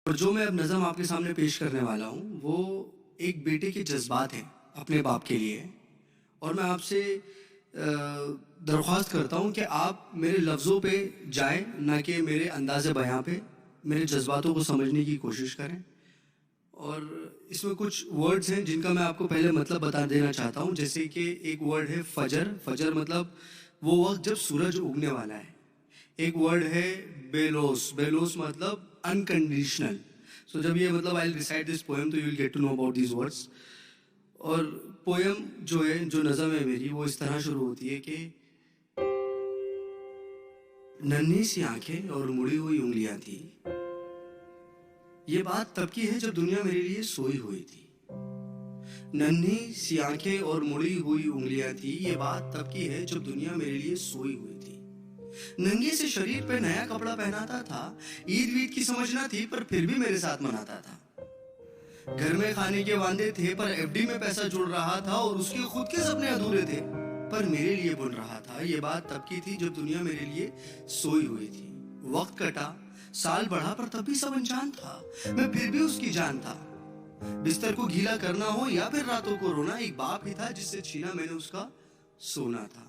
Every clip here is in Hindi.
और जो मैं अब नज़म आपके सामने पेश करने वाला हूँ वो एक बेटे के जज्बात हैं अपने बाप के लिए। और मैं आपसे दरख्वास्त करता हूँ कि आप मेरे लफ्ज़ों पे जाएं, ना कि मेरे अंदाज़े बयां पे। मेरे जज्बातों को समझने की कोशिश करें। और इसमें कुछ वर्ड्स हैं जिनका मैं आपको पहले मतलब बता देना चाहता हूँ। जैसे कि एक वर्ड है फजर। फजर मतलब वो वक्त जब सूरज उगने वाला है। एक वर्ड है बेलोस। बेलोस मतलब अनकंडीशनल। सो जब ये मतलब आई रिसाइट दिस पोएम तो you will get to know about these words. और पोएम जो है, जो नज़म है मेरी, वो इस तरह शुरू होती है कि नन्ही सी आंखें और मुड़ी हुई उंगलियां थी। ये बात तब की है जब दुनिया मेरे लिए सोई हुई थी। नन्ही सी आंखें और मुड़ी हुई उंगलियां थी। ये बात तब की है जब दुनिया मेरे लिए सोई हुई थी। नंगे से शरीर पे नया कपड़ा पहनाता था। ईद वीद की समझ ना थी पर फिर भी मेरे साथ मनाता था। घर में खाने के वांदे थे पर एफडी में पैसा जुड़ रहा था। और उसके खुद के सपने अधूरे थे पर मेरे लिए बुन रहा था। ये बात तब की थी जब दुनिया मेरे लिए सोई हुई थी। वक्त कटा, साल बढ़ा, पर तब भी सब अनजान था। मैं फिर भी उसकी जान था। बिस्तर को गीला करना हो या फिर रातों को रोना, एक बाप ही था जिससे छीना मैंने उसका सोना था।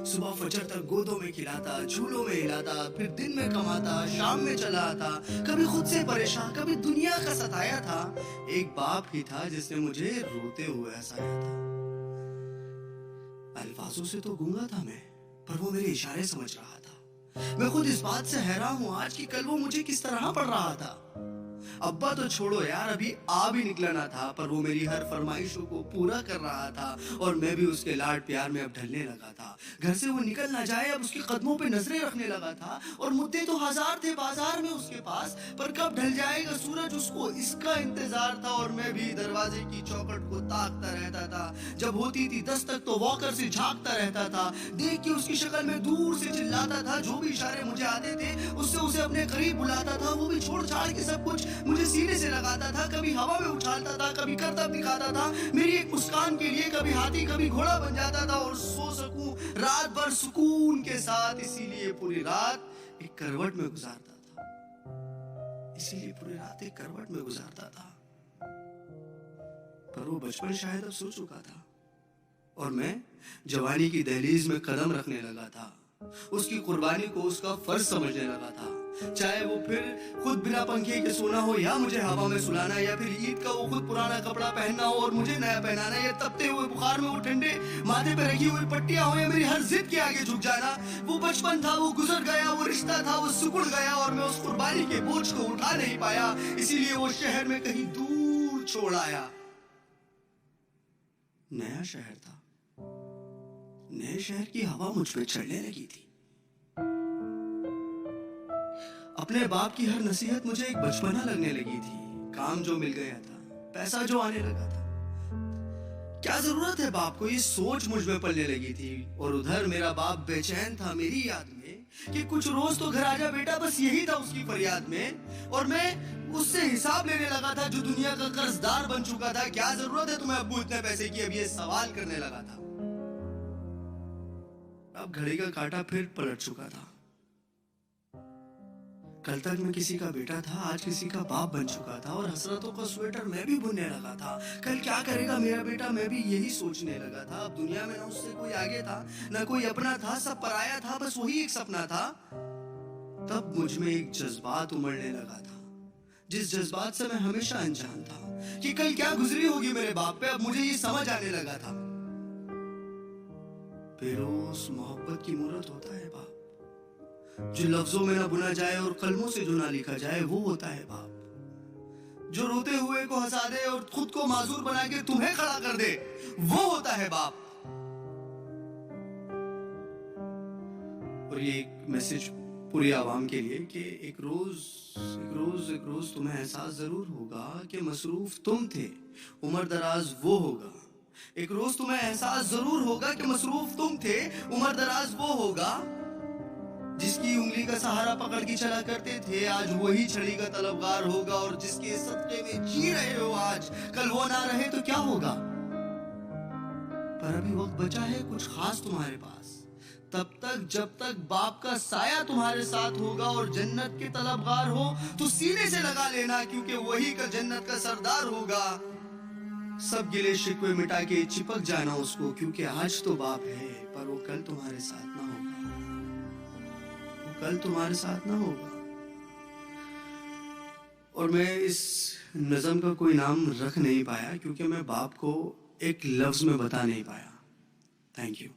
सुबह फजर तक गोदों में खिलाता, झूलों में हिलाता, फिर दिन में कमाता, शाम में चला आता। कभी खुद से परेशान, कभी दुनिया का सताया था। एक बाप ही था जिसने मुझे रोते हुए हंसाया था। अल्फाजों से तो गूंगा था मैं, पर वो मेरे इशारे समझ रहा था। मैं खुद इस बात से हैरान हूं आज कि कल वो मुझे किस तरह पढ़ रहा था। अब्बा तो छोड़ो यार, अभी आ भी निकला ना था, पर वो मेरी हर फरमाइशों को पूरा कर रहा था। और मैं भी उसके लाड प्यार में अब ढलने लगा था। घर से वो निकल ना जाए अब उसके कदमों पे नजरें रखने लगा था। और मुद्दे तो हजार थे बाजार में उसके पास, पर कब ढल जाएगा सूरज उसको इसका इंतजार था। और मैं भी दरवाजे की चौखट को ताकता रहता था। जब होती थी दस्तक तो वॉकर से झांकता रहता था। देख के उसकी शक्ल में दूर से चिल्लाता था। जो भी इशारे मुझे आते थे उससे उसे अपने करीब बुलाता था। वो भी छोड़ छाड़ के सब कुछ मुझे सीने से लगाता था। कभी हवा में उछालता था, कभी करतब दिखाता था मेरी एक मुस्कान के लिए। कभी हाथी कभी घोड़ा बन जाता था और सो सकूं रात भर सुकून के साथ। इसीलिए पूरी रात एक करवट में गुजारता था। इसीलिए पूरी रात एक करवट में गुजारता था। पर वो बचपन शायद अब सो चुका था और मैं जवानी की दहलीज में कदम रखने लगा था। उसकी कुर्बानी को उसका फर्ज समझने लगा था। चाहे वो फिर खुद बिना पंखे के सोना हो, या मुझे हवा में सुलाना, या फिर ईद का वो खुद पुराना कपड़ा पहनना हो और मुझे नया पहनाना, या तपते हुए बुखार में वो ठंडे माथे पे रखी हुई पट्टियां हो, या मेरी हर जिद के आगे झुक जाना। वो बचपन था, वो गुजर गया। वो रिश्ता था, वो सिकुड़ गया। और मैं उस कुर्बानी के बोझ को उठा नहीं पाया। इसीलिए वो शहर में कहीं दूर छोड़ आया। नया शहर था। नए शहर की हवा मुझ पे चढ़ने लगी थी। अपने बाप की हर नसीहत मुझे एक बचपना लगने लगी थी। काम जो मिल गया था, पैसा जो आने लगा था, क्या जरूरत है बाप को, ये सोच मुझ में पलने लगी थी। और उधर मेरा बाप बेचैन था मेरी याद में कि कुछ रोज तो घर आजा बेटा, बस यही था उसकी फरियाद में। और मैं उससे हिसाब लेने लगा था जो दुनिया का कर्जदार बन चुका था। क्या जरूरत है तुम्हें अब्बू इतने पैसे की, अब ये सवाल करने लगा था। अब घड़ी का कांटा फिर पलट चुका था। कल तक मैं किसी का बेटा था, आज किसी का बाप बन चुका था। और हसरतों का स्वेटर मैं भी बुनने लगा था। कल क्या करेगा मेरा बेटा, मैं भी यही सोचने लगा था। अब दुनिया में ना उससे कोई आगे था, ना कोई अपना था, सब पराया था। बस वही एक सपना था। तब मुझ में एक जज्बात उमड़ने लगा था, जिस जज्बात से मैं हमेशा अनजान था कि कल क्या गुजरी होगी मेरे बाप पे। अब मुझे ये समझ आने लगा था। बेरोज मोहब्बत की मूरत होता है बाप, जो लफ्जों में ना बुना जाए और कलमों से जो ना लिखा जाए, वो होता है बाप। जो रोते हुए को हंसा दे और खुद को माजूर बना के तुम्हें खड़ा कर दे, वो होता है बाप। और ये एक मैसेज पूरी आवाम के लिए कि एक रोज तुम्हें एहसास जरूर होगा कि मसरूफ तुम थे, उम्र दराज वो होगा। एक रोज तुम्हें एहसास जरूर होगा कि मसरूफ तुम थे, उम्र दराज वो होगा। जिसकी उंगली का सहारा पकड़ के चला करते थे, आज वही छड़ी का तलबगार होगा। और जिसके सदके में जी रहे हो आज, कल वो ना रहे तो क्या होगा। पर अभी वक्त बचा है कुछ खास तुम्हारे पास। तब तक जब तक बाप का साया तुम्हारे साथ होगा और जन्नत के तलबगार हो तो सीने से लगा लेना, क्योंकि वही का जन्नत का सरदार होगा। सब गिले शिकवे मिटा के चिपक जाना उसको, क्योंकि आज तो बाप है पर वो कल तुम्हारे साथ ना होगा, वो कल तुम्हारे साथ ना होगा। और मैं इस नज़म का कोई नाम रख नहीं पाया क्योंकि मैं बाप को एक लफ्ज में बता नहीं पाया। Thank you.